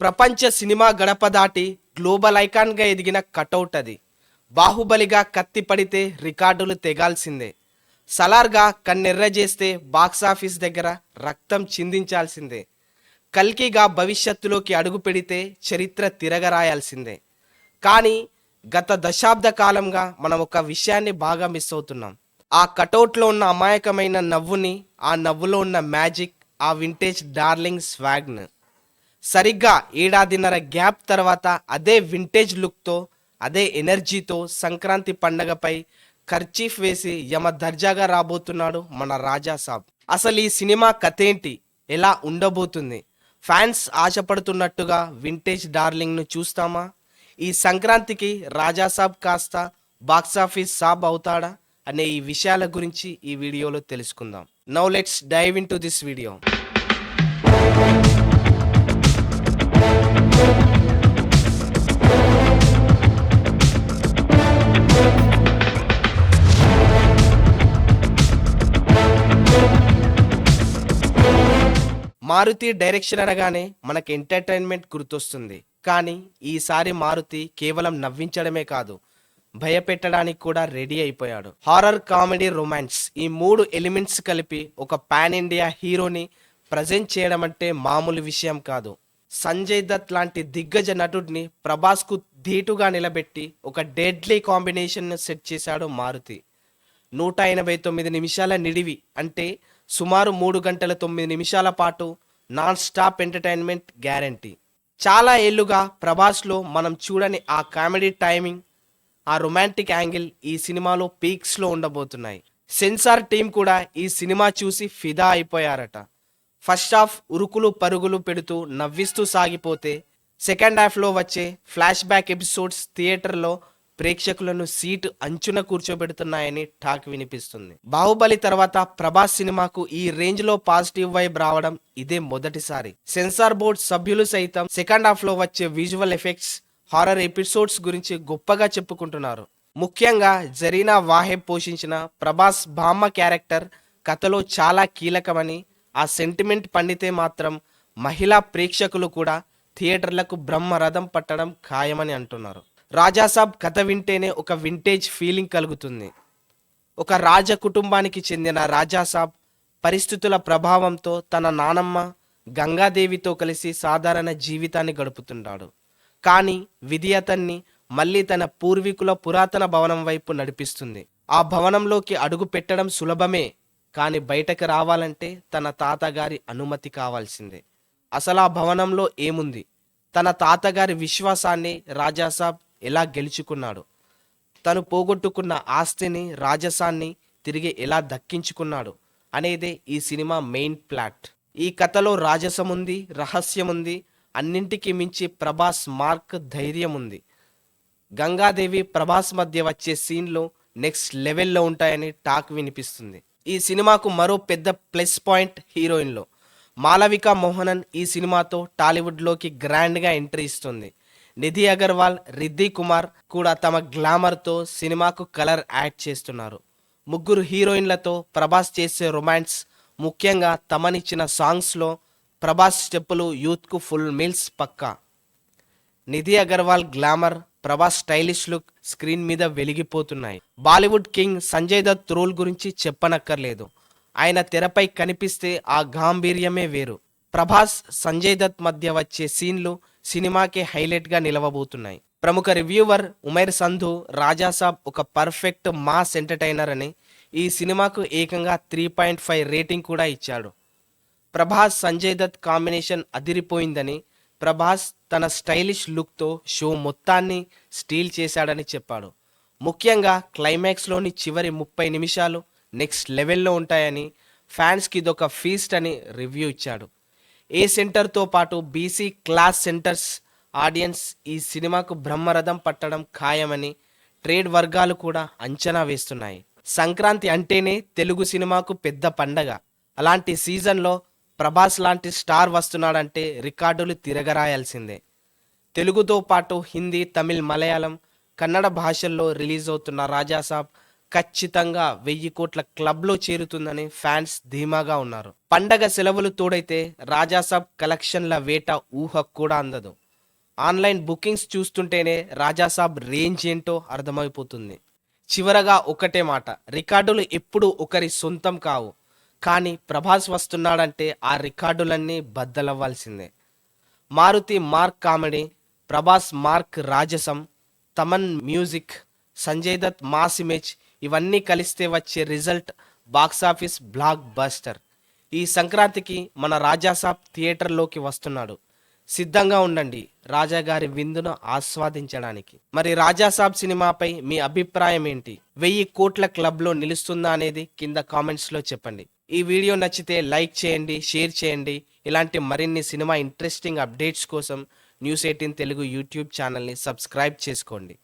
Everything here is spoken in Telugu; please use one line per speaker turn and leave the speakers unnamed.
ప్రపంచ సినిమా గడప దాటి గ్లోబల్ ఐకాన్గా ఎదిగిన కటౌట్ అది. బాహుబలిగా కత్తి పడితే రికార్డులు తెగాల్సిందే. సలార్గా కన్నెర్ర చేస్తే బాక్సాఫీస్ దగ్గర రక్తం చిందించాల్సిందే. కల్కిగా భవిష్యత్తులోకి అడుగు పెడితే చరిత్ర తిరగరాయాల్సిందే. కానీ గత దశాబ్ద కాలంగా మనం ఒక విషయాన్ని బాగా మిస్ అవుతున్నాం. ఆ కటౌట్లో ఉన్న అమాయకమైన నవ్వుని, ఆ నవ్వులో ఉన్న మ్యాజిక్, ఆ వింటేజ్ డార్లింగ్ స్వాగ్ను. సరిగ్గా ఏడాదిన్నర గ్యాప్ తర్వాత అదే వింటేజ్ లుక్తో, అదే ఎనర్జీతో సంక్రాంతి పండగపై కర్చీఫ్ వేసి యమ దర్జాగా రాబోతున్నాడు మన రాజా సాబ్. అసలు ఈ సినిమా కథేంటి, ఎలా ఉండబోతుంది? ఫ్యాన్స్ ఆశపడుతున్నట్టుగా వింటేజ్ డార్లింగ్ను చూస్తామా? ఈ సంక్రాంతికి రాజా సాబ్ కాస్త బాక్సాఫీస్ సాబ్ అవుతాడా అనే ఈ విషయాల గురించి ఈ వీడియోలో తెలుసుకుందాం. Now let's dive into this video. Maruthi direction అనగానే మనకి ఎంటర్టైన్మెంట్ గుర్తొస్తుంది. కానీ ఈసారి మారుతి కేవలం నవ్వించడమే కాదు, భయపెట్టడానికి కూడా రెడీ అయిపోయాడు. హారర్, కామెడీ, రొమాన్స్ ఈ మూడు ఎలిమెంట్స్ కలిపి ఒక పాన్ ఇండియా హీరోని ప్రజెంట్ చేయడం అంటే మామూలు విషయం కాదు. సంజయ్ దత్ లాంటి దిగ్గజ నటుడిని ప్రభాస్కు ధీటుగా నిలబెట్టి ఒక డెడ్లీ కాంబినేషన్ సెట్ చేశాడు మారుతి. 189 నిమిషాల నిడివి అంటే సుమారు 3 గంటల 9 నిమిషాల పాటు నాన్ స్టాప్ ఎంటర్టైన్మెంట్ గ్యారంటీ. చాలా ఏళ్లుగా ప్రభాస్లో మనం చూడని ఆ కామెడీ టైమింగ్, ఆ రొమాంటిక్ యాంగిల్ ఈ సినిమాలో పీక్స్లో ఉండబోతున్నాయి. సెన్సార్ టీం కూడా ఈ సినిమా చూసి ఫిదా అయిపోయారట. ఫస్ట్ హాఫ్ ఉరుకులు పరుగులు పెడుతూ నవ్విస్తూ సాగిపోతే, సెకండ్ హాఫ్లో వచ్చే ఫ్లాష్ బ్యాక్ ఎపిసోడ్స్ థియేటర్లో ప్రేక్షకులను సీటు అంచున కూర్చోబెడుతున్నాయని టాక్ వినిపిస్తుంది. బాహుబలి తర్వాత ప్రభాస్ సినిమాకు ఈ రేంజ్ లో పాజిటివ్ వైబ్ రావడం ఇదే మొదటిసారి. సెన్సార్ బోర్డ్ సభ్యులు సైతం సెకండ్ హాఫ్ లో వచ్చే విజువల్ ఎఫెక్ట్స్, హారర్ ఎపిసోడ్స్ గురించి గొప్పగా చెప్పుకుంటున్నారు. ముఖ్యంగా జరీనా వాహెబ్ పోషించిన ప్రభాస్ బామ్మ క్యారెక్టర్ కథలో చాలా కీలకమని, ఆ సెంటిమెంట్ పండితే మాత్రం మహిళా ప్రేక్షకులు కూడా థియేటర్లకు బ్రహ్మరథం పట్టడం ఖాయమని అంటున్నారు. రాజాసాబ్ కథ వింటేనే ఒక వింటేజ్ ఫీలింగ్ కలుగుతుంది. ఒక రాజ కుటుంబానికి చెందిన రాజాసాబ్ పరిస్థితుల ప్రభావంతో తన నానమ్మ గంగాదేవితో కలిసి సాధారణ జీవితాన్ని గడుపుతుంటాడు. కానీ విధి అతన్ని మళ్ళీ తన పూర్వీకుల పురాతన భవనం వైపు నడిపిస్తుంది. ఆ భవనంలోకి అడుగు పెట్టడం సులభమే, కానీ బయటకు రావాలంటే తన తాతగారి అనుమతి కావాల్సిందే. అసలు ఆ భవనంలో ఏముంది? తన తాతగారి విశ్వాసాన్ని రాజాసాబ్ ఎలా గెలుచుకున్నాడు? తను పోగొట్టుకున్న ఆస్తిని, రాజసాన్ని తిరిగి ఎలా దక్కించుకున్నాడు అనేదే ఈ సినిమా మెయిన్ ప్లాట్. ఈ కథలో రాజసం ఉంది, రహస్యం ఉంది, అన్నింటికి మించి ప్రభాస్ మార్క్ ధైర్యం ఉంది. గంగాదేవి, ప్రభాస్ మధ్య వచ్చే సీన్లు నెక్స్ట్ లెవెల్లో ఉంటాయని టాక్ వినిపిస్తుంది. ఈ సినిమాకు మరో పెద్ద ప్లస్ పాయింట్ హీరోయిన్లో. మాలవికా మోహనన్ ఈ సినిమాతో టాలీవుడ్లోకి గ్రాండ్గా ఎంట్రీ ఇస్తుంది. నిధి అగర్వాల్, రిద్ధి కుమార్ కూడా తమ గ్లామర్తో సినిమాకు కలర్ యాడ్ చేస్తున్నారు. ముగ్గురు హీరోయిన్లతో ప్రభాస్ చేసే రొమాన్స్, ముఖ్యంగా తమనిచ్చిన సాంగ్స్లో ప్రభాస్ స్టెప్పులు యూత్కు ఫుల్ మీల్స్ పక్కా. Nidhi Agarwal glamour, Prabhas stylish look screen మీద వెలిగిపోతున్నాయి. Bollywood king Sanjay Dutt role గురించి చెప్పనక్కర్లేదు. ఆయన తెరపై కనిపిస్తే ఆ గాంభీర్యమే వేరు. ప్రభాస్, సంజయ్ దత్ మధ్య వచ్చే సీన్లు సినిమాకే హైలైట్గా నిలవబోతున్నాయి. ప్రముఖ రివ్యూవర్ ఉమైర్ సంధు రాజాసాబ్ ఒక పర్ఫెక్ట్ మాస్ ఎంటర్టైనర్ అని, ఈ సినిమాకు ఏకంగా 3.5 రేటింగ్ కూడా ఇచ్చాడు. ప్రభాస్, సంజయ్ దత్ కాంబినేషన్ అదిరిపోయిందని, ప్రభాస్ తన స్టైలిష్ లుక్తో షో మొత్తాన్ని స్టీల్ చేశాడని చెప్పాడు. ముఖ్యంగా క్లైమాక్స్లోని చివరి 30 నిమిషాలు నెక్స్ట్ లెవెల్లో ఉంటాయని, ఫ్యాన్స్కి ఇదొక ఫీస్ట్ అని రివ్యూ ఇచ్చాడు. ఏ సెంటర్తో పాటు బీసీ క్లాస్ సెంటర్స్ ఆడియన్స్ ఈ సినిమాకు బ్రహ్మరథం పట్టడం ఖాయమని ట్రేడ్ వర్గాలు కూడా అంచనా వేస్తున్నాయి. సంక్రాంతి అంటేనే తెలుగు సినిమాకు పెద్ద పండగ. అలాంటి సీజన్లో ప్రభాస్ లాంటి స్టార్ వస్తున్నాడంటే రికార్డులు తిరగరాయాల్సిందే. తెలుగుతో పాటు హిందీ, తమిళ్, మలయాళం, కన్నడ భాషల్లో రిలీజ్ అవుతున్న రాజాసాబ్ ఖచ్చితంగా 1000 కోట్ల క్లబ్లో చేరుతుందని ఫ్యాన్స్ ధీమాగా ఉన్నారు. పండగ సెలవులు తోడైతే రాజాసాబ్ కలెక్షన్ల వేట ఊహకు కూడా అందదు. ఆన్లైన్ బుకింగ్స్ చూస్తుంటేనే రాజాసాబ్ రేంజ్ ఏంటో అర్థమైపోతుంది. చివరగా ఒకటే మాట, రికార్డులు ఎప్పుడూ ఒకరి సొంతం కావు. కానీ ప్రభాస్ వస్తున్నాడంటే ఆ రికార్డులన్నీ బద్దలవ్వాల్సిందే. Maruthi mark comedy, Prabhas mark రాజసం, Thaman music, Sanjay Dutt mass image ఇవన్నీ కలిస్తే వచ్చే రిజల్ట్ బాక్సాఫీస్ బ్లాక్ బస్టర్. ఈ సంక్రాంతికి మన రాజాసాబ్ థియేటర్లోకి వస్తున్నాడు. సిద్ధంగా ఉండండి రాజాగారి విందును ఆస్వాదించడానికి. మరి రాజాసాబ్ సినిమాపై మీ అభిప్రాయం ఏంటి? 1000 కోట్ల క్లబ్లో నిలుస్తుందా అనేది కింద కామెంట్స్లో చెప్పండి. ఈ వీడియో నచ్చితే లైక్ చేయండి, షేర్ చేయండి. ఇలాంటి మరిన్ని సినిమా ఇంట్రెస్టింగ్ అప్డేట్స్ కోసం న్యూస్ 18 తెలుగు యూట్యూబ్ ఛానల్ని సబ్స్క్రైబ్ చేసుకోండి.